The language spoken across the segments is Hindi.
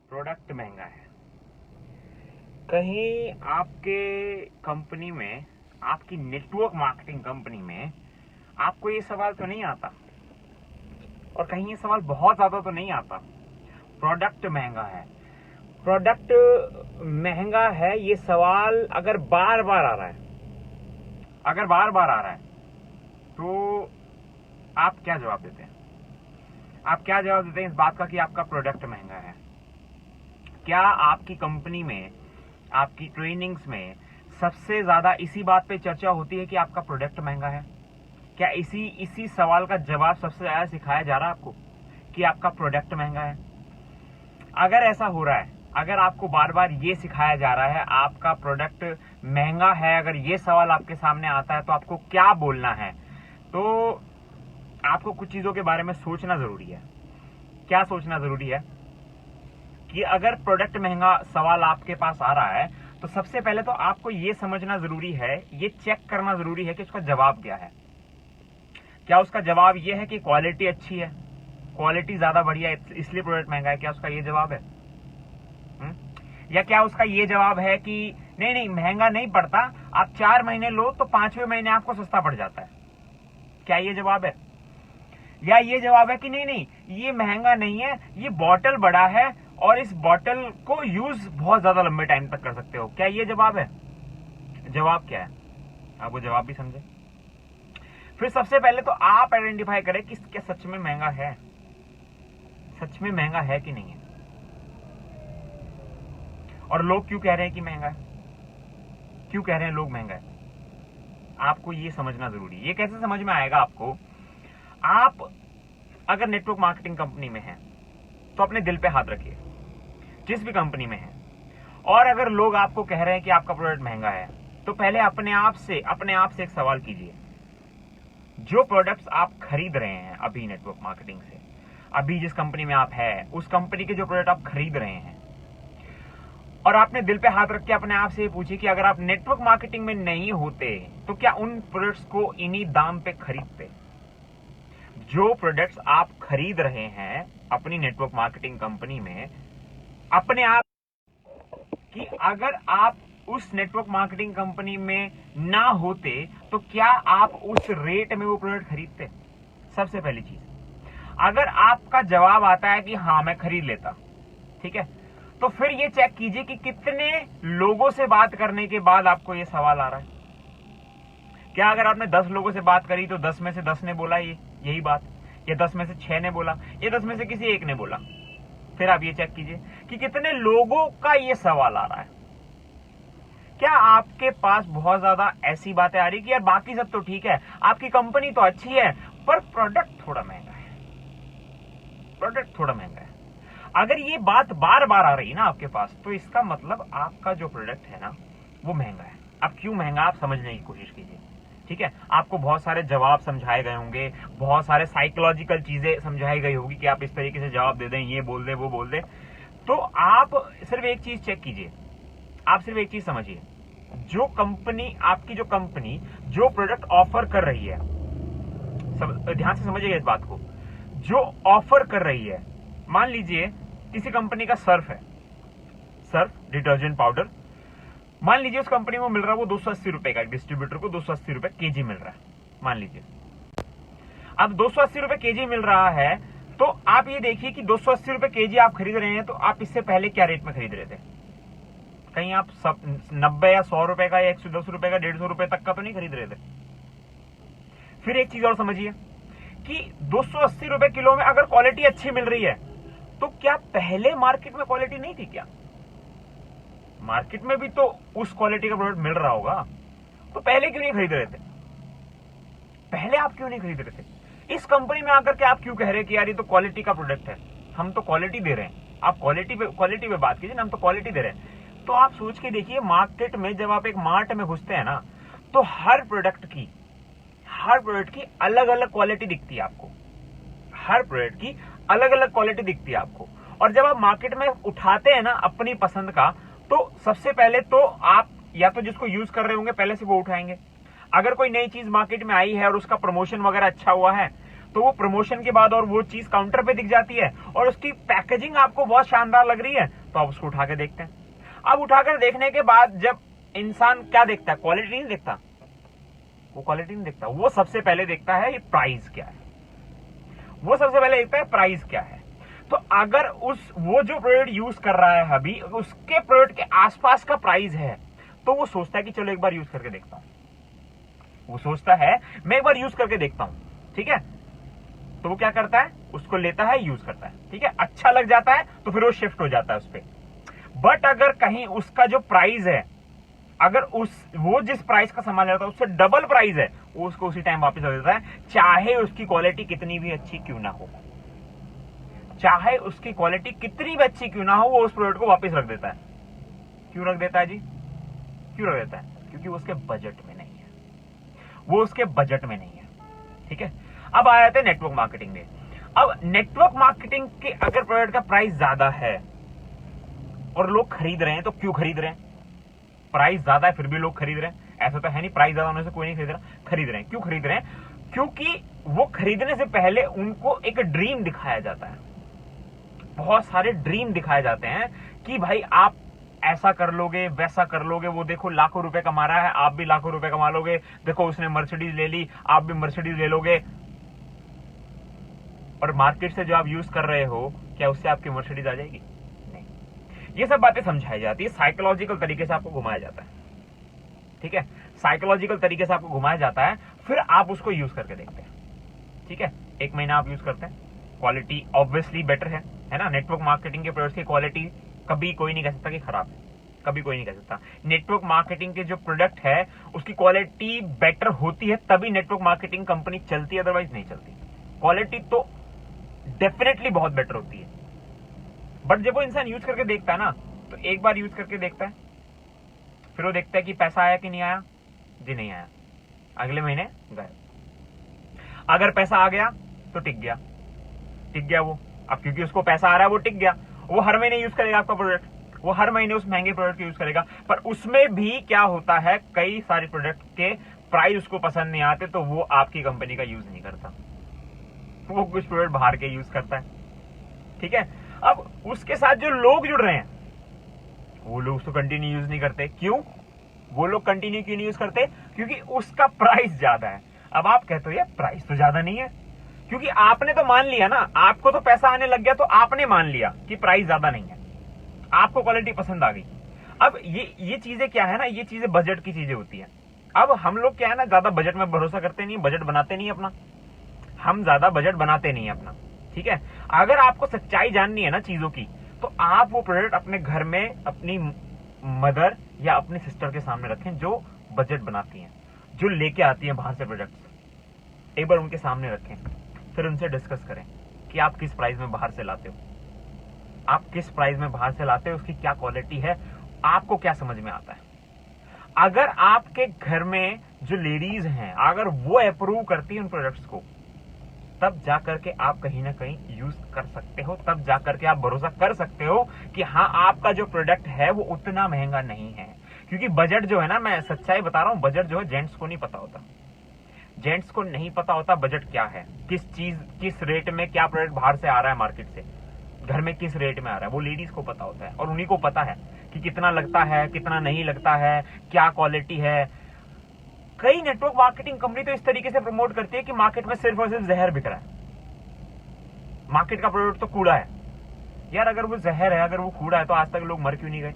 प्रोडक्ट महंगा है। कहीं आपके कंपनी में, आपकी नेटवर्क मार्केटिंग कंपनी में आपको ये सवाल तो नहीं आता, और कहीं ये सवाल बहुत ज्यादा तो नहीं आता, प्रोडक्ट महंगा है। प्रोडक्ट महंगा है, ये सवाल अगर बार बार आ रहा है, तो आप क्या जवाब देते हैं? आप क्या जवाब देते हैं इस बात का कि आपका प्रोडक्ट महंगा है? क्या आपकी कंपनी में, आपकी ट्रेनिंग्स में सबसे ज्यादा इसी बात पे चर्चा होती है कि आपका प्रोडक्ट महंगा है? क्या इसी सवाल का जवाब सबसे ज्यादा सिखाया जा रहा है आपको कि आपका प्रोडक्ट महंगा है? अगर ऐसा हो रहा है, अगर आपको बार बार ये सिखाया जा रहा है आपका प्रोडक्ट महंगा है, अगर ये सवाल आपके सामने आता है तो आपको क्या बोलना है? तो आपको कुछ चीजों के बारे में सोचना जरूरी है। क्या सोचना जरूरी है? कि अगर प्रोडक्ट महंगा सवाल आपके पास आ रहा है तो सबसे पहले तो आपको ये समझना जरूरी है, ये चेक करना जरूरी है कि उसका जवाब क्या है। क्या उसका जवाब ये है कि क्वालिटी अच्छी है, क्वालिटी ज्यादा बढ़िया है इसलिए प्रोडक्ट महंगा है? क्या उसका ये जवाब है? या क्या उसका ये जवाब है कि नहीं महंगा नहीं पड़ता, आप 4 महीने लो तो 5वें महीने आपको सस्ता पड़ जाता है? क्या ये जवाब है? या ये जवाब है कि नहीं ये महंगा नहीं है, ये बॉटल बड़ा है और इस बॉटल को यूज बहुत ज्यादा लंबे टाइम तक कर सकते हो? क्या ये जवाब है? जवाब क्या है? आपको जवाब भी समझे। फिर सबसे पहले तो आप आइडेंटिफाई करें कि क्या सच में महंगा है, सच में महंगा है कि नहीं है, और लोग क्यों कह रहे हैं कि महंगा है, क्यों कह रहे हैं लोग महंगा है। आपको ये समझना जरूरी है। ये कैसे समझ में आएगा आपको? आप अगर नेटवर्क मार्केटिंग कंपनी में हैं तो अपने दिल पे हाथ रखिए, जिस भी कंपनी में है, और अगर लोग आपको कह रहे हैं कि आपका प्रोडक्ट महंगा है तो पहले अपने आप से एक सवाल कीजिए। जो प्रोडक्ट्स आप खरीद रहे हैं अभी नेटवर्क मार्केटिंग से, अभी जिस कंपनी में आप हैं उस कंपनी के जो प्रोडक्ट आप खरीद रहे हैं, और आपने दिल पे हाथ रख के अपने आप से ये पूछिए कि अगर आप नेटवर्क मार्केटिंग में नहीं होते तो क्या उन प्रोडक्ट्स को इन्हीं दाम पे खरीदते? जो प्रोडक्ट्स आप खरीद रहे हैं अपनी नेटवर्क मार्केटिंग कंपनी में, अपने आप कि अगर आप उस नेटवर्क मार्केटिंग कंपनी में ना होते तो क्या आप उस रेट में वो प्रोडक्ट खरीदते? सबसे पहली चीज, अगर आपका जवाब आता है कि हाँ मैं खरीद लेता, ठीक है, तो फिर ये चेक कीजिए कि कितने लोगों से बात करने के बाद आपको ये सवाल आ रहा है। क्या अगर आपने 10 लोगों से बात करी तो 10 में से 10 ने बोला यही बात, या 10 में से 6 ने बोला, या 10 में से किसी एक ने बोला? फिर आप ये चेक कीजिए कि कितने लोगों का ये सवाल आ रहा है। क्या आपके पास बहुत ज्यादा ऐसी बातें आ रही कि यार बाकी सब तो ठीक है, आपकी कंपनी तो अच्छी है, पर प्रोडक्ट थोड़ा महंगा है, प्रोडक्ट थोड़ा महंगा है? अगर ये बात बार बार आ रही है ना आपके पास, तो इसका मतलब आपका जो प्रोडक्ट है ना वो महंगा है। अब क्यों महंगा आप समझने की कोशिश कीजिए, ठीक है। आपको बहुत सारे जवाब समझाए गए होंगे, बहुत सारे साइकोलॉजिकल चीजें समझाई गई होगी कि आप इस तरीके से जवाब दे दें, ये बोल दें, वो बोल दें। तो आप सिर्फ एक चीज चेक कीजिए, आप सिर्फ एक चीज समझिए, जो कंपनी, आपकी जो कंपनी जो प्रोडक्ट ऑफर कर रही है, ध्यान से समझिएगा इस बात को, जो ऑफर कर रही है, मान लीजिए किसी कंपनी का सर्फ है, सर्फ डिटर्जेंट पाउडर, मान लीजिए उस कंपनी को मिल रहा है वो 280 रुपए का, डिस्ट्रीब्यूटर को 280 रुपए केजी मिल रहा है, मान लीजिए। अब 280 रुपए केजी मिल रहा है, तो आप ये देखिए कि 280 रुपए केजी आप खरीद रहे हैं, तो आप इससे पहले क्या रेट में खरीद रहे थे? कहीं आप 90 या 100 रुपए का या 110 रुपए का, 150 रुपए तक का तो नहीं खरीद रहे थे? फिर एक चीज और समझिए कि 280 रुपए किलो में अगर क्वालिटी अच्छी मिल रही है तो क्या पहले मार्केट में क्वालिटी नहीं थी? क्या मार्केट में भी तो उस क्वालिटी का प्रोडक्ट मिल रहा होगा, तो पहले क्यों नहीं खरीद रहे थे? पहले आप क्यों नहीं खरीद रहे थे? इस कंपनी में आकर के आप क्यों कह रहे हैं कि यार ये तो क्वालिटी का प्रोडक्ट है, हम तो क्वालिटी दे रहे हैं? आप क्वालिटी पे बात कीजिए ना, हम तो क्वालिटी दे रहे हैं। तो आप सोच के देखिए, मार्केट में जब आप एक मार्ट में घुसते हैं ना, तो हर प्रोडक्ट की अलग अलग क्वालिटी दिखती है आपको, हर प्रोडक्ट की अलग अलग क्वालिटी दिखती है आपको। और जब आप मार्केट में उठाते हैं ना अपनी पसंद का, तो सबसे पहले तो आप या तो जिसको यूज कर रहे होंगे पहले से वो उठाएंगे। अगर कोई नई चीज मार्केट में आई है और उसका प्रमोशन वगैरह अच्छा हुआ है, तो वो प्रमोशन के बाद और वो चीज काउंटर पे दिख जाती है और उसकी पैकेजिंग आपको बहुत शानदार लग रही है, तो आप उसको उठा के देखते हैं। अब उठाकर देखने के बाद जब इंसान क्या देखता है, क्वालिटी नहीं देखता, वो क्वालिटी नहीं देखता, वो सबसे पहले देखता है ये प्राइस क्या है, वो सबसे पहले देखता है प्राइस क्या है। तो अगर वो जो प्रोडक्ट यूज कर रहा है अभी उसके प्रोडक्ट के आसपास का प्राइस है, तो वो सोचता है कि चलो एक बार यूज करके देखता हूं, वो सोचता है मैं एक बार यूज करके देखता हूं, ठीक है। तो वो क्या करता है, उसको लेता है, यूज करता है, ठीक है, अच्छा लग जाता है तो फिर वो शिफ्ट हो जाता है उस पर। बट अगर कहीं उसका जो प्राइस है, अगर वो जिस प्राइस का सामान लेता है उससे डबल प्राइस है, वो उसको उसी टाइम वापस कर देता है, चाहे उसकी क्वालिटी कितनी भी अच्छी क्यों ना हो, चाहे उसकी क्वालिटी कितनी भी अच्छी क्यों ना हो, वो उस प्रोडक्ट को वापस रख देता है। क्यों रख देता है जी, क्यों रख देता है? क्योंकि वो उसके बजट में नहीं है, वो उसके बजट में नहीं है, ठीक है। अब आ जाते हैं नेटवर्क मार्केटिंग में। अब नेटवर्क मार्केटिंग के अगर प्रोडक्ट का प्राइस ज्यादा है और लोग खरीद रहे हैं, तो क्यों खरीद रहे हैं? प्राइस ज्यादा है फिर भी लोग खरीद रहे हैं, ऐसा तो है नहीं प्राइस ज्यादा होने से कोई नहीं खरीद रहा, खरीद रहे हैं। क्यों खरीद रहे हैं? क्योंकि वो खरीदने से पहले उनको एक ड्रीम दिखाया जाता है, बहुत सारे ड्रीम दिखाए जाते हैं कि भाई आप ऐसा कर लोगे, वैसा कर लोगे, वो देखो लाखों रुपए कमा रहा है, आप भी लाखों रुपए कमा लोगे, देखो उसने मर्सिडीज ले ली, आप भी मर्सिडीज ले लोगे। और मार्केट से जो आप यूज कर रहे हो, क्या उससे आपकी मर्सिडीज आ जाएगी? नहीं। ये सब बातें समझाई जाती है, साइकोलॉजिकल तरीके से आपको घुमाया जाता है, ठीक है, साइकोलॉजिकल तरीके से आपको घुमाया जाता है, फिर आप उसको यूज करके देखते हैं, ठीक है। 1 महीना आप यूज करते हैं, क्वालिटी ऑब्वियसली बेटर है ना। नेटवर्क मार्केटिंग के प्रोडक्ट्स की क्वालिटी कभी कोई नहीं कह सकता कि खराब है, कभी कोई नहीं कह सकता। नेटवर्क मार्केटिंग के जो प्रोडक्ट है उसकी क्वालिटी बेटर होती है तभी नेटवर्क मार्केटिंग कंपनी चलती है, अदरवाइज नहीं चलती। क्वालिटी तो डेफिनेटली बहुत बेटर होती है, बट जब वो इंसान यूज करके देखता है ना, तो एक बार यूज करके देखता है, फिर वो देखता है कि पैसा आया कि नहीं आया, जी नहीं आया, अगले महीने गए। अगर पैसा आ गया तो टिक गया, टिक गया वो, अब क्योंकि उसको पैसा आ रहा है वो टिक गया, वो हर महीने यूज करेगा आपका प्रोडक्ट, वो हर महीने उस महंगे प्रोडक्ट को यूज करेगा। पर उसमें भी क्या होता है, कई सारे प्रोडक्ट के प्राइस उसको पसंद नहीं आते, तो वो आपकी कंपनी का यूज नहीं करता, वो कुछ प्रोडक्ट बाहर के यूज करता है, ठीक है। अब उसके साथ जो लोग जुड़ रहे हैं, वो लोग उसको कंटिन्यू यूज नहीं करते। क्यों? वो लोग कंटिन्यू क्यों नहीं यूज करते? क्योंकि उसका प्राइस ज्यादा है। अब आप कहते हो यार प्राइस तो ज्यादा नहीं है, क्योंकि आपने तो मान लिया ना, आपको तो पैसा आने लग गया, तो आपने मान लिया कि प्राइस ज्यादा नहीं है, आपको क्वालिटी पसंद आ गई। अब ये चीजें क्या है ना, ये चीजें बजट की चीजें होती है। अब हम लोग क्या है ना, ज्यादा बजट में भरोसा करते नहीं, बजट बनाते नहीं अपना, हम ज्यादा बजट बनाते नहीं अपना, ठीक है। अगर आपको सच्चाई जाननी है ना चीजों की, तो आप वो प्रोडक्ट अपने घर में अपनी मदर या अपनी सिस्टर के सामने रखें, जो बजट बनाती हैं, जो लेके आती हैं बाहर से प्रोडक्ट्स, एक बार उनके सामने रखें, फिर उनसे डिस्कस करें कि आप किस प्राइस में बाहर से लाते हो, आप किस प्राइस में बाहर से लाते हो, उसकी क्या क्वालिटी है, आपको क्या समझ में आता है। अगर आपके घर में जो लेडीज हैं, अगर वो अप्रूव करती है उन प्रोडक्ट्स को, तब जाकर के आप कहीं ना कहीं यूज कर सकते हो, तब जाकर के आप भरोसा कर सकते हो कि हाँ आपका जो प्रोडक्ट है वो उतना महंगा नहीं है। क्योंकि बजट जो है ना, मैं सच्चाई बता रहा हूं, बजट जो है जेंट्स को नहीं पता होता, जेंट्स को नहीं पता होता बजट क्या है, किस रेट में क्या प्रोडक्ट बाहर से आ रहा है मार्केट से, घर में किस रेट में आ रहा है, वो लेडीज को पता होता है। और उन्हीं को पता है कि कितना लगता है, कितना नहीं लगता है, क्या क्वालिटी है। कई नेटवर्क मार्केटिंग कंपनी तो इस तरीके से प्रमोट करती है कि मार्केट में सिर्फ और सिर्फ जहर बिक रहा है, मार्केट का प्रोडक्ट तो कूड़ा है। यार अगर वो जहर है, अगर वो कूड़ा है, तो आज तक लोग मर क्यों नहीं गए,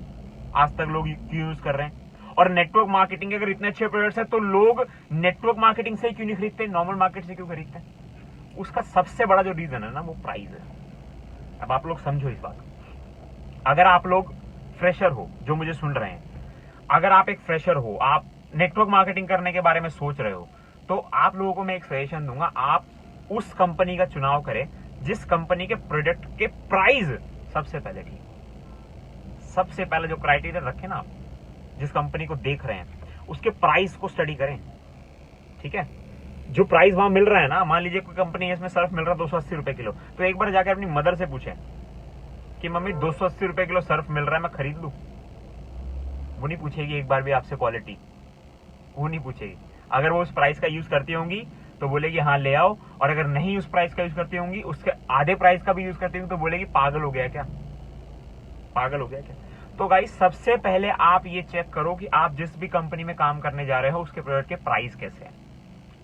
आज तक लोग क्यों यूज कर रहे हैं? और नेटवर्क मार्केटिंग के अगर इतने अच्छे प्रोडक्ट्स है, तो लोग नेटवर्क मार्केटिंग से क्यों नहीं खरीदते, नॉर्मल मार्केट से क्यों खरीदते हैं? उसका सबसे बड़ा जो रीजन है ना, वो प्राइस है। अब आप लोग समझो इस बात को। अगर आप लोग फ्रेशर हो, जो मुझे सुन रहे हैं, अगर आप एक फ्रेशर हो, आप नेटवर्क मार्केटिंग करने के बारे में सोच रहे हो, तो आप लोगों को मैं एक सजेशन दूंगा, आप उस कंपनी का चुनाव करें जिस कंपनी के प्रोडक्ट के प्राइस सबसे पहले ठीक, सबसे पहले जो क्राइटेरिया रखें ना आप, जिस कंपनी को देख रहे हैं उसके प्राइस को स्टडी करें, ठीक है। जो प्राइस वहां मिल रहा है ना, मान लीजिए कोई कंपनी है, इसमें सर्फ मिल रहा है 280 रुपए किलो, तो एक बार जाकर अपनी मदर से पूछें कि मम्मी 280 रुपए किलो सर्फ मिल रहा है, मैं खरीद लूं? वो नहीं पूछेगी एक बार भी आपसे क्वालिटी, वो नहीं पूछेगी। अगर वो उस प्राइस का यूज करती होंगी तो बोलेगी हाँ ले आओ, और अगर नहीं उस प्राइस का यूज करती होंगी, उसके आधे प्राइस का भी यूज करती होंगी, तो बोलेगी पागल हो गया क्या, पागल हो गया क्या। तो गाइस सबसे पहले आप ये चेक करो कि आप जिस भी कंपनी में काम करने जा रहे हो उसके प्रोडक्ट के प्राइस कैसे हैं,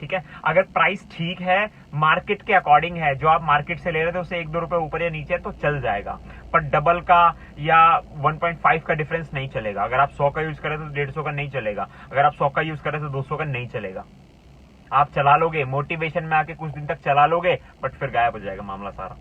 ठीक है। अगर प्राइस ठीक है, मार्केट के अकॉर्डिंग है, जो आप मार्केट से ले रहे थे उससे 1-2 रुपए ऊपर या नीचे तो चल जाएगा, पर डबल का या 1.5 का डिफरेंस नहीं चलेगा। अगर आप 100 का यूज करें तो 150 का नहीं चलेगा, अगर आप 100 का यूज करें तो 200 का नहीं चलेगा। आप चला लोगे, मोटिवेशन में आके कुछ दिन तक चला लोगे, बट फिर गायब हो जाएगा मामला सारा,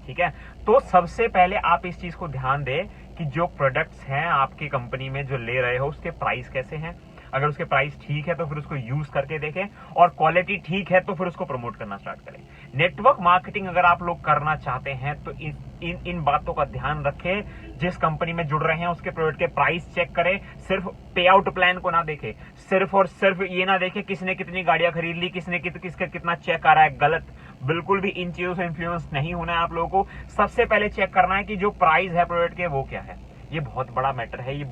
ठीक है। तो सबसे पहले आप इस चीज को ध्यान दें कि जो प्रोडक्ट्स हैं आपकी कंपनी में जो ले रहे हो उसके प्राइस कैसे हैं। अगर उसके प्राइस ठीक है तो फिर उसको यूज करके देखें, और क्वालिटी ठीक है तो फिर उसको प्रमोट करना स्टार्ट करें। नेटवर्क मार्केटिंग अगर आप लोग करना चाहते हैं तो इन बातों का ध्यान रखें। जिस कंपनी में जुड़ रहे हैं उसके प्रोडक्ट के प्राइस चेक करें, सिर्फ पे आउट प्लान को ना देखें, सिर्फ और सिर्फ ये ना देखें किसने कितनी गाड़ियां खरीद ली, किसने किसका कितना चेक आ रहा है। गलत, बिल्कुल भी इन चीजों से इन्फ्लुएंस नहीं होना है आप लोगों को। सबसे पहले चेक करना है कि जो प्राइस है प्रोडक्ट के वो क्या है। ये बहुत बड़ा मैटर है, ये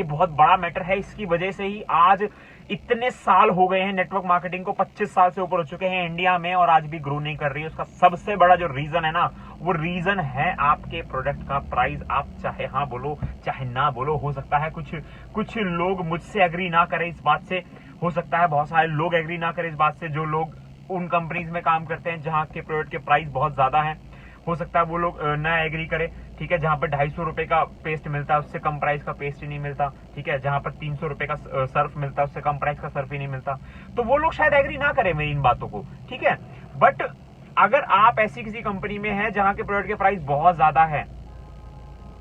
बहुत बड़ा मैटर है। इसकी वजह से ही आज इतने साल हो गए हैं नेटवर्क मार्केटिंग को, 25 साल से ऊपर हो चुके हैं इंडिया में, और आज भी ग्रो नहीं कर रही है। उसका सबसे बड़ा जो रीजन है ना, वो रीजन है आपके प्रोडक्ट का प्राइस। आप चाहे हाँ बोलो चाहे ना बोलो, हो सकता है कुछ लोग मुझसे एग्री ना करें इस बात से, हो सकता है बहुत सारे लोग एग्री ना करें इस बात से जो लोग उन कंपनीज में काम करते हैं जहां के प्रोडक्ट के प्राइस बहुत ज्यादा है। हो सकता है वो लोग ना एग्री करे, ठीक है। जहां पर 250 रुपए का पेस्ट मिलता है उससे कम प्राइस का पेस्ट ही नहीं मिलता, ठीक है। जहां पर 300 रुपए का सर्फ मिलता है उससे कम प्राइस का सर्फ ही नहीं मिलता, तो वो लोग शायद एग्री ना करें मेरी इन बातों को, ठीक है। बट अगर आप ऐसी किसी कंपनी में हैं जहां के प्रोडक्ट के प्राइस बहुत ज्यादा है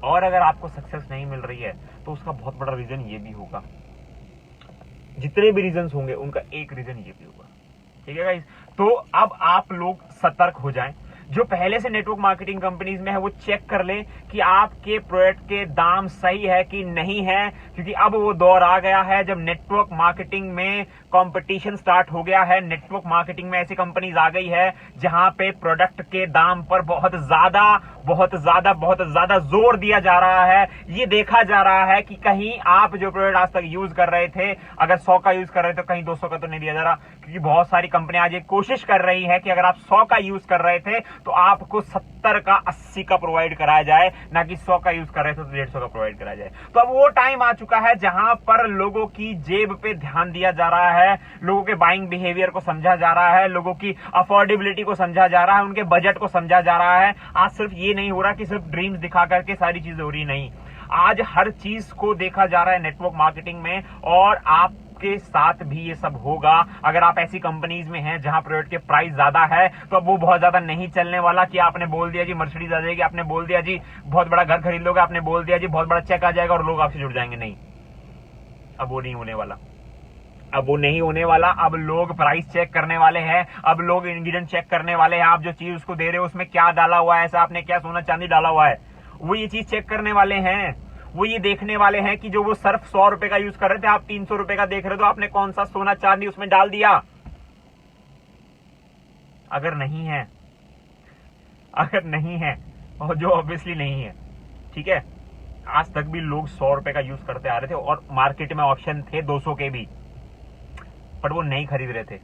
और अगर आपको सक्सेस नहीं मिल रही है, तो उसका बहुत बड़ा रीजन ये भी होगा। जितने भी रीजन होंगे उनका एक रीजन ये भी होगा, ठीक है गाइस। तो अब आप लोग सतर्क हो जाएं। जो पहले से नेटवर्क मार्केटिंग कंपनीज में है वो चेक कर ले कि आपके प्रोडक्ट के दाम सही है कि नहीं है, क्योंकि अब वो दौर आ गया है जब नेटवर्क मार्केटिंग में कंपटीशन स्टार्ट हो गया है। नेटवर्क मार्केटिंग में ऐसी कंपनीज आ गई है जहां पे प्रोडक्ट के दाम पर बहुत ज्यादा जोर दिया जा रहा है। ये देखा जा रहा है कि कहीं आप जो प्रोडक्ट आज तक यूज कर रहे थे, अगर 100 का यूज कर रहे थे तो कहीं 200 का तो नहीं दिया जा रहा, क्योंकि बहुत सारी कंपनियां आज ये कोशिश कर रही है कि अगर आप 100 का यूज कर रहे थे तो आपको 70 का 80 का प्रोवाइड कराया जाए, ना कि 100 का यूज कर रहे थे तो 150 का प्रोवाइड कराया जाए। तो अब वो टाइम आ चुका है जहां पर लोगों की जेब पे ध्यान दिया जा रहा है, लोगों के बाइंग बिहेवियर को समझा जा रहा है, लोगों की अफोर्डेबिलिटी को समझा जा रहा है, उनके बजट को समझा जा रहा है। आज सिर्फ ये नहीं हो रहा कि सिर्फ ड्रीम्स दिखा करके सारी चीजें हो रही, नहीं, आज हर चीज को देखा जा रहा है नेटवर्क मार्केटिंग में, और आप के साथ भी ये सब होगा। अगर आप ऐसी कंपनीज में हैं जहां प्रोडक्ट के प्राइस ज्यादा है, तो अब वो बहुत ज्यादा नहीं चलने वाला कि आपने बोल दिया जी मर्सिडीज आ जाएगी, आपने बोल दिया जी बहुत बड़ा घर खरीद लोगे, आपने बोल दिया जी बहुत बड़ा चेक आ जाएगा और लोग आपसे जुड़ जाएंगे। नहीं, अब वो नहीं होने वाला, अब वो नहीं होने वाला। अब लोग प्राइस चेक करने वाले हैं, अब लोग इंग्रेडिएंट चेक करने वाले हैं। आप जो चीज उसको दे रहे हो उसमें क्या डाला हुआ है, ऐसा आपने क्या सोना चांदी डाला हुआ है, वो ये चीज चेक करने वाले हैं। वो ये देखने वाले हैं कि जो वो सिर्फ 100 रुपए का यूज कर रहे थे, आप 300 रुपए का देख रहे हो, तो आपने कौन सा सोना चांदी उसमें डाल दिया। अगर नहीं है और जो ऑब्वियसली नहीं है, ठीक है, आज तक भी लोग 100 रुपए का यूज करते आ रहे थे और मार्केट में ऑप्शन थे 200 के भी, पर वो नहीं खरीद रहे थे।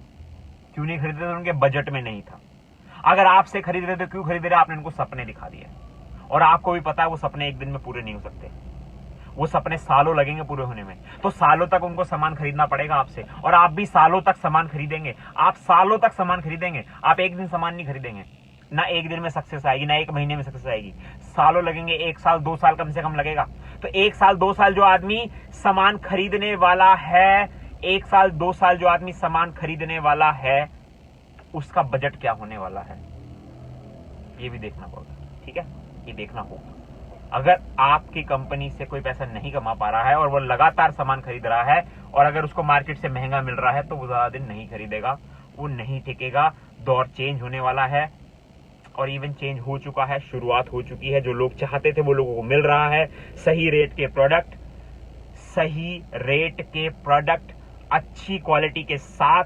क्यों नहीं खरीद रहे थे? उनके बजट में नहीं था। अगर आपसे खरीद रहे थे, क्यों खरीद रहे? आपने उनको सपने दिखा दिए, और आपको भी पता है वो सपने एक दिन में पूरे नहीं हो सकते, वो सपने सालों लगेंगे पूरे होने में। तो सालों तक उनको सामान खरीदना पड़ेगा आपसे, और आप भी सालों तक सामान खरीदेंगे। आप सालों तक सामान खरीदेंगे, आप एक दिन सामान नहीं खरीदेंगे। ना एक दिन में सक्सेस आएगी, ना एक महीने में सक्सेस आएगी, सालों लगेंगे। 1 साल 2 साल कम से कम लगेगा। तो 1 साल 2 साल जो आदमी सामान खरीदने वाला है, 1 साल 2 साल जो आदमी सामान खरीदने वाला है, उसका बजट क्या होने वाला है, ये भी देखना होगा, ठीक है, ये देखना होगा। अगर आपकी कंपनी से कोई पैसा नहीं कमा पा रहा है और वो लगातार सामान खरीद रहा है, और अगर उसको मार्केट से महंगा मिल रहा है, तो वो ज्यादा दिन नहीं खरीदेगा, वो नहीं टिकेगा। दौर चेंज होने वाला है, और इवन चेंज हो चुका है, शुरुआत हो चुकी है। जो लोग चाहते थे वो लोगों को मिल रहा है। सही रेट के प्रोडक्ट अच्छी क्वालिटी के साथ,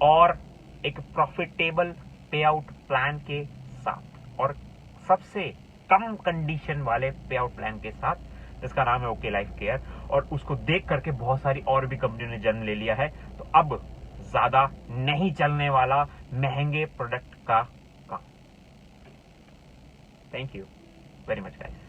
और एक प्रॉफिटेबल पे आउट प्लान के साथ, और सबसे कम कंडीशन वाले पे आउट प्लान के साथ, जिसका नाम है ओके लाइफ केयर। और उसको देख करके बहुत सारी और भी कंपनियों ने जन्म ले लिया है। तो अब ज्यादा नहीं चलने वाला महंगे प्रोडक्ट का काम। Thank you very much guys.